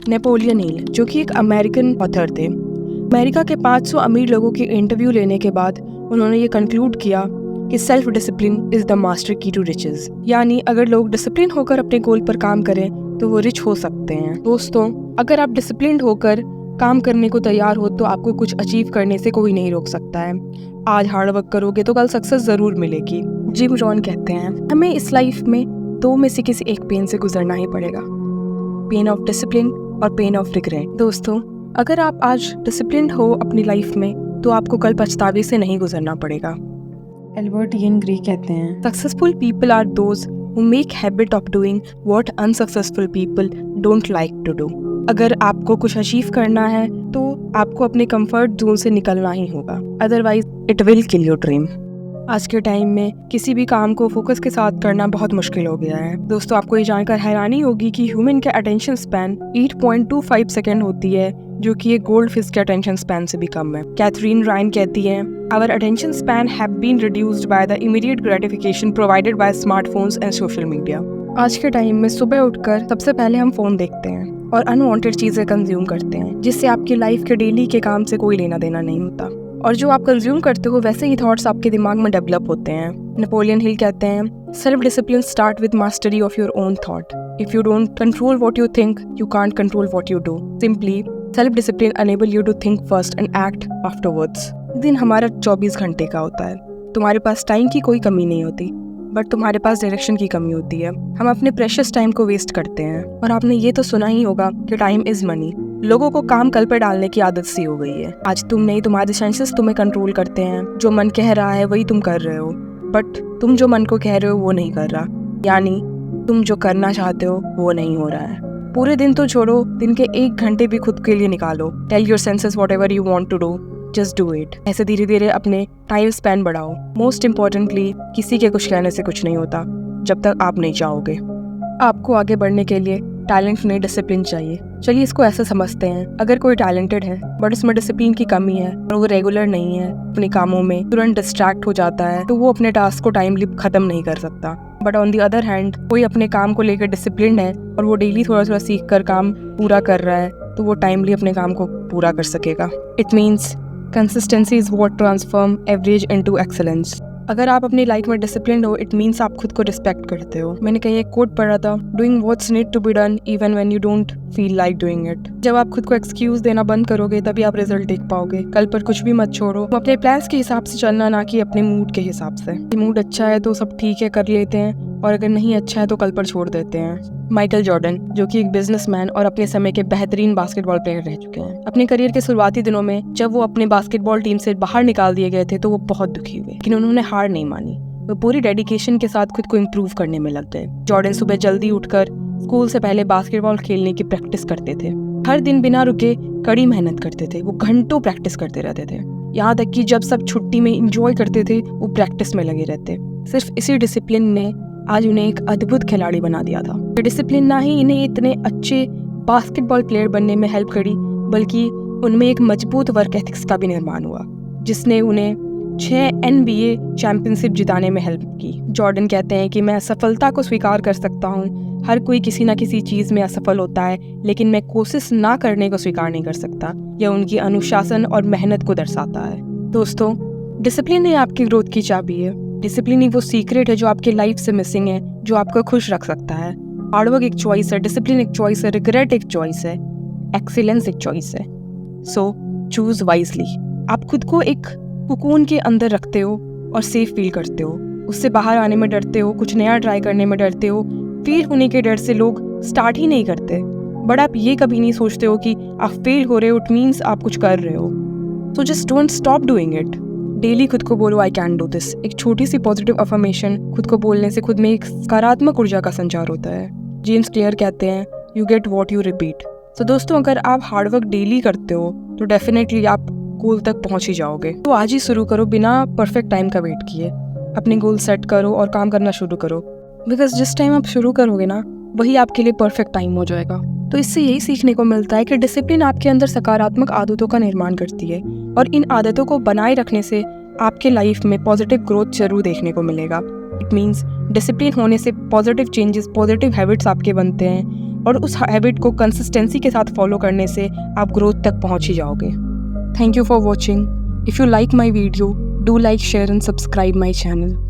Napoleon Hill, जो कि एक अमेरिकन ऑथर थे। अमेरिका के 500 अमीर लोगों की इंटरव्यू लेने के बाद उन्होंने ये कंक्लूड किया कि self discipline is the master की टू रिचेस। यानी अगर लोग डिसिप्लिन होकर अपने गोल पर काम करें तो वो रिच हो सकते हैं। दोस्तों, अगर आप डिसिप्लिन होकर काम करने को तैयार हो तो आपको कुछ अचीव करने से कोई नहीं रोक सकता है। आज हार्ड वर्क करोगे तो कल सक्सेस जरूर मिलेगी। जिम रॉन कहते हैं, हमें इस लाइफ में दो में से किसी एक पेन से गुजरना ही पड़ेगा, पेन ऑफ डिसिप्लिन और पेन ऑफ रिग्रेट। दोस्तों, अगर आप आज डिसिप्लिन हो अपनी लाइफ में तो आपको कल पछतावे से नहीं गुजरना पड़ेगा। एल्बर्ट इयन ग्रे कहते हैं, successful people are those who make habit of doing what unsuccessful people don't like to do. अगर आपको कुछ अचीव करना है तो आपको अपने कंफर्ट जोन से निकलना ही होगा, otherwise it will kill your dream. आज के टाइम में किसी भी काम को फोकस के साथ करना बहुत मुश्किल हो गया है। दोस्तों, आपको ये जानकर हैरानी होगी कि ह्यूमन का अटेंशन स्पैन 8.25 सेकेंड होती है, जो कि एक गोल्ड फिश के अटेंशन स्पैन से भी कम है। कैथरीन राइन कहती हैं, our attention span have been reduced by the immediate gratification provided by smartphones and social media. आज के टाइम में सुबह उठकर सबसे पहले हम फोन देखते हैं और अनवांटेड चीजें कंज्यूम करते हैं, जिससे आपकी लाइफ के डेली के काम से कोई लेना देना नहीं होता। और जो आप कंज्यूम करते हो वैसे ही थॉट्स आपके दिमाग में डेवलप होते हैं। नेपोलियन हिल कहते हैं, self discipline start with mastery of your own thought. If you don't control what you think, you can't control what you do. Simply self discipline enable you to think first and act afterwards. दिन हमारा 24 घंटे का होता है। तुम्हारे पास time की कोई कमी नहीं होती, बट तुम्हारे पास डायरेक्शन की कमी होती है। हम अपने प्रेशियस टाइम को वेस्ट करते हैं। और आपने ये तो सुना ही होगा कि टाइम इज मनी। लोगों को काम कल पे डालने की आदत सी हो गई है। आज तुम नहीं, तुम्हारे सेंसेस तुम्हें कंट्रोल करते हैं। जो मन कह रहा है वही तुम कर रहे हो, बट तुम जो मन को कह रहे हो वो नहीं कर रहा। यानी तुम जो करना चाहते हो वो नहीं हो रहा है। पूरे दिन तो छोड़ो, दिन के 1 घंटे भी खुद के लिए निकालो। Tell your senses whatever you want to do, just do it. ऐसे धीरे धीरे अपने टाइम स्पैन बढ़ाओ। मोस्ट इम्पोर्टेंटली, किसी के कुछ कहने से कुछ नहीं होता जब तक आप नहीं चाहोगे। आपको आगे बढ़ने के लिए टैलेंट नहीं, डिसिप्लिन चाहिए। चलिए इसको ऐसे समझते हैं, अगर कोई टैलेंटेड है बट उसमें डिसिप्लिन की कमी है और वो रेगुलर नहीं है, अपने कामों में तुरंत डिस्ट्रैक्ट हो जाता है, तो वो अपने टास्क को टाइमली खत्म नहीं कर सकता। But on the other hand, कोई अपने काम को लेकर डिसिप्लिन है और वो डेली थोड़ा थोड़ा सीख कर काम पूरा कर रहा है, तो वो टाइमली अपने काम को पूरा कर सकेगा। It means consistency is what transform average into excellence. अगर आप अपनी लाइफ में डिसिप्लिन हो, इट मीन्स आप खुद को रिस्पेक्ट करते हो। मैंने कहीं एक कोट पढ़ा था, doing what's need to be done even when you don't feel like doing it. जब आप खुद को एक्सक्यूज देना बंद करोगे तभी आप रिजल्ट देख पाओगे। कल पर कुछ भी मत छोड़ो, अपने प्लान्स के हिसाब से चलना, ना कि अपने मूड के हिसाब से। मूड अच्छा है तो सब ठीक है, कर लेते हैं, और अगर नहीं अच्छा है तो कल पर छोड़ देते हैं। माइकल जॉर्डन, जो कि एक बिजनेसमैन और अपने समय के बेहतरीन बास्केटबॉल प्लेयर रह चुके हैं, अपने करियर के शुरुआती दिनों में जब वो अपने बास्केटबॉल टीम से बाहर निकाल दिए गए थे तो वो बहुत दुखी हुए, लेकिन उन्होंने हार नहीं मानी। वो पूरी डेडिकेशन के साथ खुद को इम्प्रूव करने में लग गए। जॉर्डन सुबह जल्दी उठकर स्कूल से पहले बास्केटबॉल खेलने की प्रैक्टिस करते थे। हर दिन बिना रुके कड़ी मेहनत करते थे। वो घंटों प्रैक्टिस करते रहते थे, यहाँ तक कि जब सब छुट्टी में इंजॉय करते थे वो प्रैक्टिस में लगे रहते। सिर्फ इसी डिसिप्लिन ने आज उन्हें एक अद्भुत खिलाड़ी बना दिया था। ये डिसिप्लिन ना ही इन्हें इतने अच्छे बास्केटबॉल प्लेयर बनने में हेल्प करी, बल्कि उनमें एक मजबूत वर्क एथिक्स का भी निर्माण हुआ, जिसने उन्हें 6 NBA चैंपियनशिप जिताने में हेल्प की। जॉर्डन कहते हैं कि मैं असफलता को स्वीकार कर सकता हूँ। हर कोई किसी ना किसी चीज़ में असफल होता है, लेकिन मैं कोशिश ना करने को स्वीकार नहीं कर सकता। यह उनकी अनुशासन और मेहनत को दर्शाता है। दोस्तों, डिसिप्लिन ही आपकी ग्रोथ की चाबी है। डिसिप्लिन ही वो सीक्रेट है जो आपके लाइफ से मिसिंग है, जो आपको खुश रख सकता है। हार्डवर्क एक चॉइस है, डिसिप्लिन एक चॉइस है, रिग्रेट एक चॉइस है, एक्सीलेंस एक चॉइस है। So choose wisely. आप खुद को एक कुकून के अंदर रखते हो और सेफ फील करते हो। उससे बाहर आने में डरते हो, कुछ नया ट्राई करने में डरते हो। फेल होने के डर से लोग स्टार्ट ही नहीं करते। बट आप ये कभी नहीं सोचते हो कि आप फेल हो रहे हो, इट मीन्स आप कुछ कर रहे हो। So just don't stop doing it. Daily खुद को बोलो, आई कैन डू दिस। एक छोटी सी पॉजिटिव अफर्मेशन खुद को बोलने से खुद में एक सकारात्मक ऊर्जा का संचार होता है। जेम्स क्लियर कहते हैं, you get what you repeat. तो दोस्तों, अगर आप हार्डवर्क डेली करते हो तो डेफिनेटली आप गोल तक पहुंच ही जाओगे। तो आज ही शुरू करो, बिना परफेक्ट टाइम का वेट किए। अपने गोल सेट करो और काम करना शुरू करो, बिकॉज जिस टाइम आप शुरू करोगे ना, वही आपके लिए परफेक्ट टाइम हो जाएगा। तो इससे यही सीखने को मिलता है कि डिसिप्लिन आपके अंदर सकारात्मक आदतों का निर्माण करती है, और इन आदतों को बनाए रखने से आपके लाइफ में पॉजिटिव ग्रोथ जरूर देखने को मिलेगा। इट मीन्स डिसिप्लिन होने से पॉजिटिव चेंजेस, पॉजिटिव हैबिट्स आपके बनते हैं, और उस हैबिट को कंसिस्टेंसी के साथ फॉलो करने से आप ग्रोथ तक पहुंच ही जाओगे। Thank you for watching. If you like my video, do like, share and subscribe my channel.